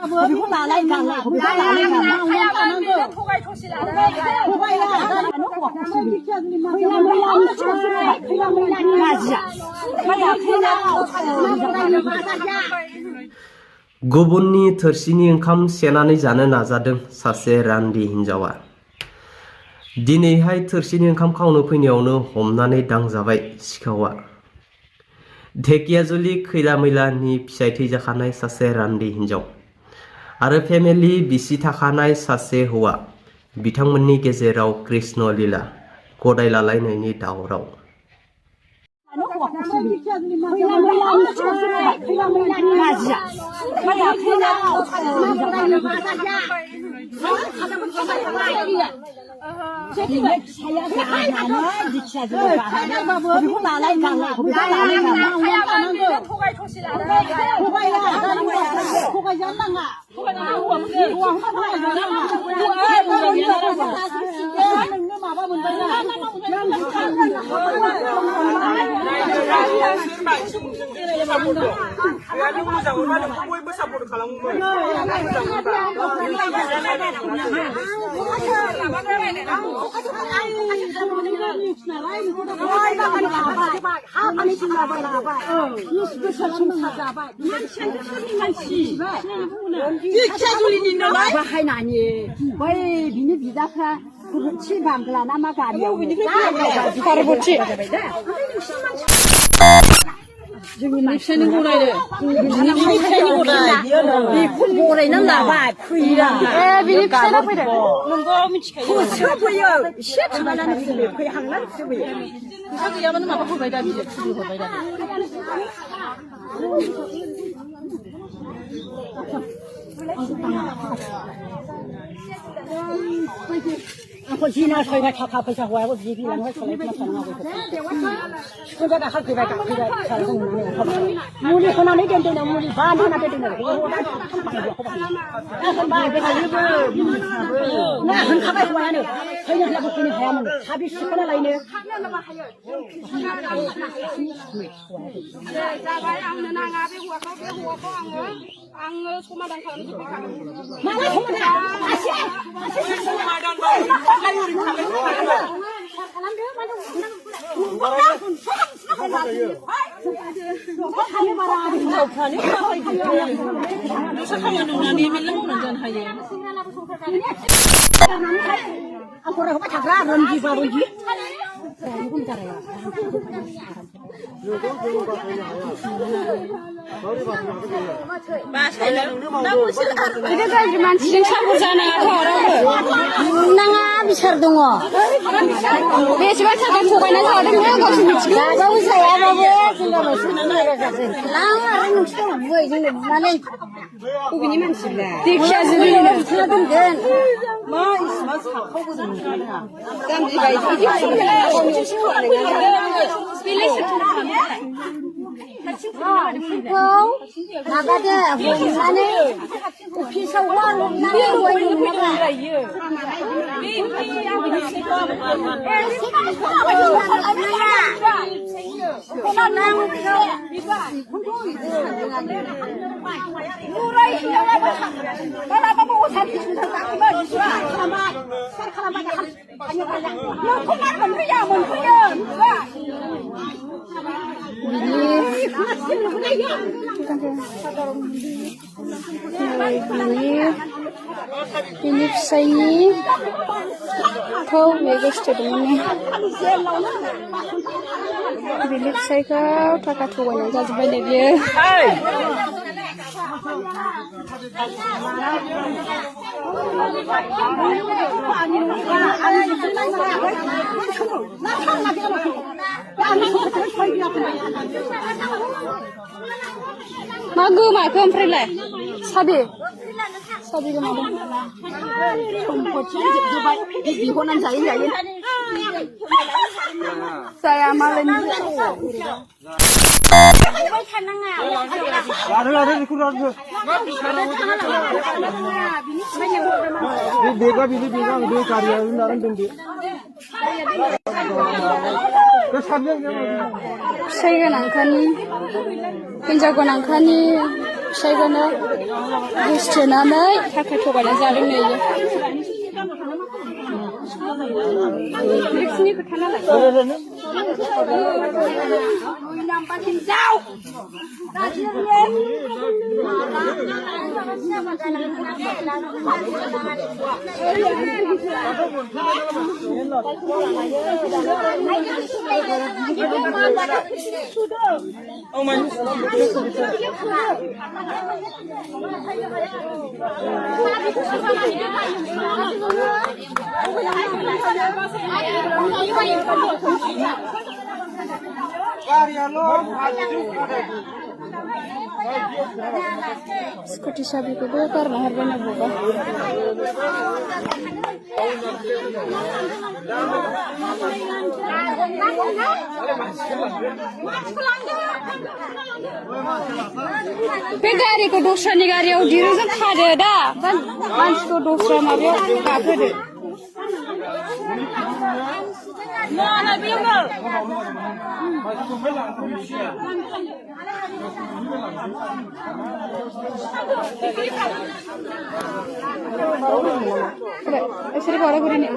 बेखौ लालाय गालाय गुबुननि थोरसिनि ओंखाम सेनानै जानो नाजादों सासे रान्दि हिनजावा। दिनैहाय थोरसिनि ओंखाम खावनो फैनायावनो हमनानै दांजाबाय सिखावा। ढेकियाजुलि खैला मैलानि फिसाय थैजाखानाय सासे रान्दि हिनजाव आरो फेमिलि बिसि थाखानाय सासे हौवा, बिथांमोननि गेजेराव कृष्ण लीला गदाय लालायनायनि दावराव। बाहायनानै बै बिनि बिदाफ्रा गुबुनथि बांग्ला ना मा गारियाव जोंनि फिसानि गरायनो बेखौ गरायना लाबाय फैया बिनि फिसाया फैदों नोंगौ मिथिखायो फैयो एसे थांनानै फैयो फैहांनानै फैयो फैसा गैयाबानो माबा होबाय दा बियो फुलि होबाय दा आंखौ जिना सयबाय थाखा फैसा हौवायाबो बिदि बिलांबाय सोलायना थानांगौ सिखुनजा दाखा फैबाय मुलि होनानै दोनदों मुलि बान होना दोनदों होनखाबाय हौवायानो फैनो होनब्लाबो फैनो हायामोन साबि सिखोना लायनो जाबाय आंनो नाङा बे हौवाखौ आङो समाधान खालामजोबखागोन माला गाज्रि मानसिजों सापर्ट जानाङाथ' नाङा बिसार दङ बेसेबां थाखा थगायना जादों गावसोर मिथिगौ जायाबाबो जोंनावसो लाङा आरो नोंसोर बुबाय जोंनो बुनानै बबेनि मानसिब्ला देखियाजुलिनो बिथाङा दोनगोन मा इसिबां साखावबो जामबिबाय माबादो हमनानै अफिसाव बिनि फिसायनिखौ बेगोसथोदोंमोन बिनि फिसायखौ थाखा थगायनानै जाजोब्बाय बियो मा गोमाखो ओमफ्रायलाय साबि गोमादों सम्पति जोबजोब्बाय बिहरनानै जायै जाया मालायनि फिसाइ गोनांखानि हिनजाव गोनांखानि फिसाइखौनो गोसोथोनानै थाखाय थगायना जादों नै रिक्सनि खोथा नालाय Scotty sabi ko ba karena harga na buka. Pegari ko dosra ni gari au diru sa khade da. Ban ko dosra ma be ka khade. No, na biyo. Esir kora kuri ni.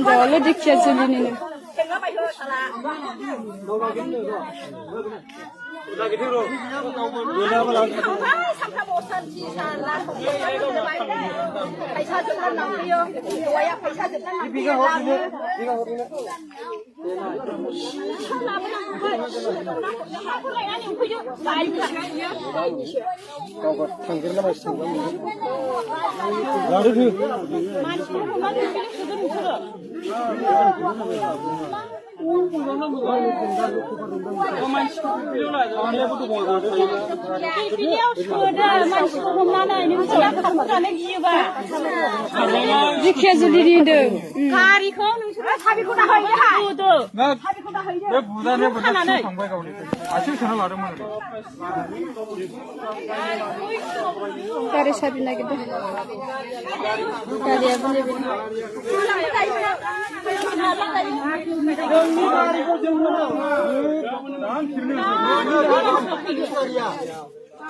Jalo dikya chuli ni. Dikya juli ni do. Kari ko nungsura sabi ko da hoy ha. Sabi ko da hoy. Be buda ne buda thangbai gauni. Asil thana ladam man. Kari sabi na gitu. Kari abune bin.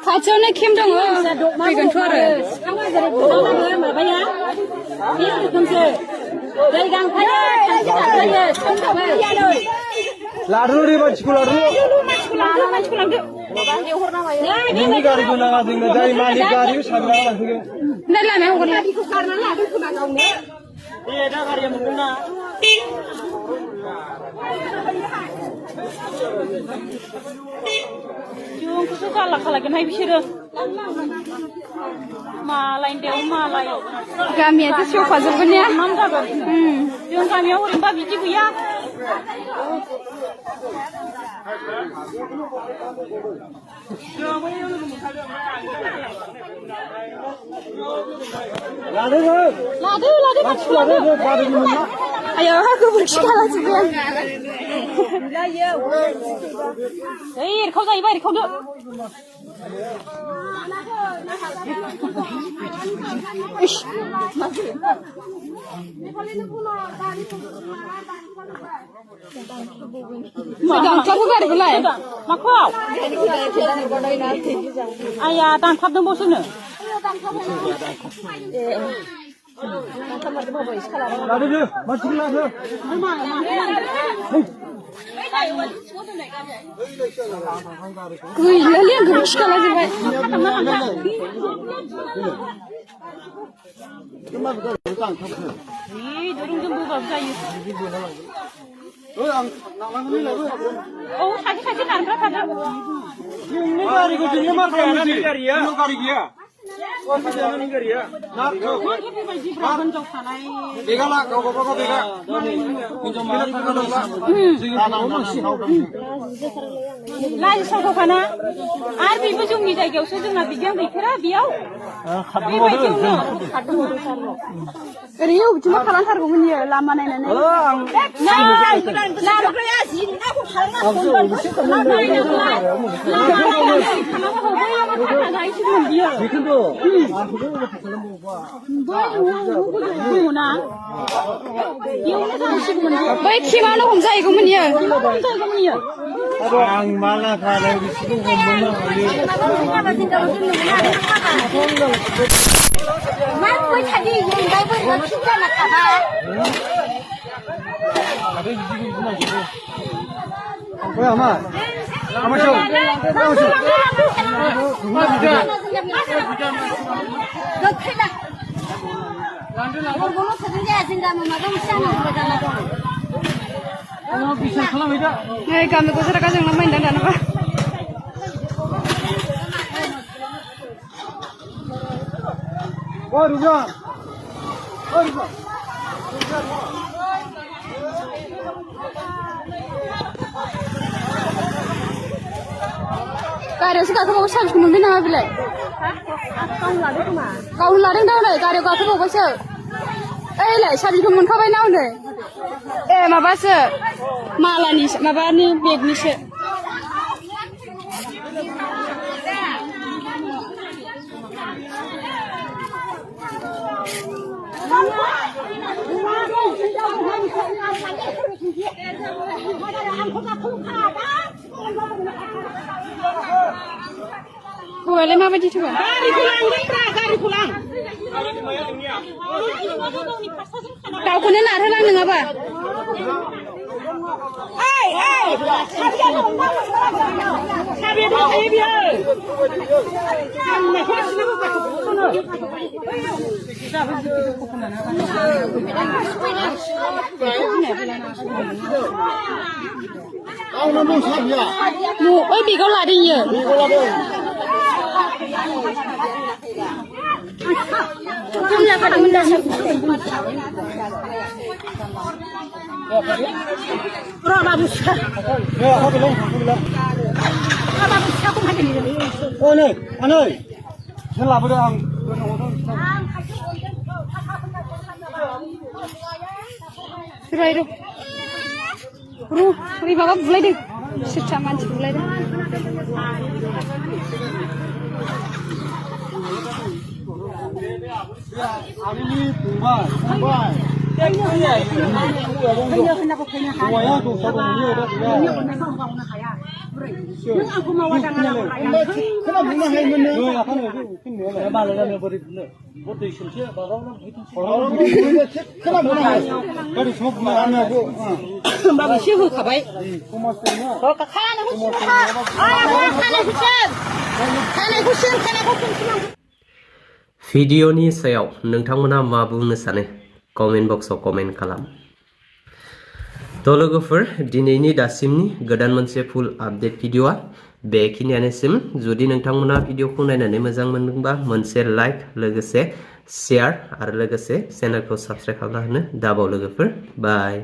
Kacaunya Kim dong, pegang suara. Lalu di sekolah dulu. Ini gari guna ngasih dari malik gari sama ngasih. Nggak lah, memang guna. Iya, dah gari yang guna. Yung kusuka lagi naik bisiro. Malai deh, malai. Kami itu siapa sebenarnya? Yung kami orang babi jibu ya. Ladu. Ayo, aku bersekolah juga. Hei, kau dah ibarat kau tu. Dangkap tu gari belai. Makau. Ayah, dangkap tu bos ni. Ladu tu, masuk ladu. Kuih lali yang gerus kalau juga. Dorong jumbo bagus ayu. Oh, sakit nak berapa dah? Ini gari ko dunia mar kami gari ya. Ini gari dia. Oh, jangan ini gari ya. Nak. Bega lah, kau bega. Pinjam mari kita Lai sao kana? Ar bi bu jumni jaigaयाव सो जोंना बिगियान गैथारा बेयाव बेबायदियावनो ओरैनो बिदिनो खालामथारगौमोन इयो लामा नायनानै लामाया जिनाखौ खालामनांगौ बै खेबानो हमजाहैगौमोन इयो आं माला खालाय बिसिखौ हमनो हायो मा बै थादि ओमफ्राय बोरैबा फिन जाना थाबा 왜 아마 아마쇼 아마쇼 गोख्रैना गरग'नो थादों जाया जों गामियाव माबा मोनसे जानांगौ जाना दं 비싼 사람이다 नै गामिखौ जेरागा जोंना माइना दानोबा रुजा रुजा गारियावसो गाखोबावो साबिसखौ मोनबाय नामा बिलाय गावनो लादों दा हनै गारियाव गाखोबावबायसो ओइलाय साबिखौ मोनखाबाय ना हनै ए माबासो मालानि माबानि बेगनिसो थगायलाय माबायदि थगाय गारिखौ लां दाउखौनो नारहोलां नङाबा बै बेगाव लादों इयो 잘 나보자 बै माबा बुलायदों सिरसा मानसि बुलायदों 아니 동반 뭐야 또 저거 뭐야 भिडिअनि सायाव नोंथांमोना मा बुंनो सानो कमेन्ट बक्सआव कमेन्ट खालाम थ' लोगोफोर दिनैनि दासिमनि गोदान मोनसे फुल आपडेट भिडिअआ बेखिनियानोसैमोन जुदि नोंथांमोना भिडिअखौ नायनानै मोजां मोनदोंबा मोनसे लाइक लोगोसे शेयार आरो लोगोसे चेनेलखौ साबस्क्राइब खालामना होनो दाबाव लोगोफोर बाय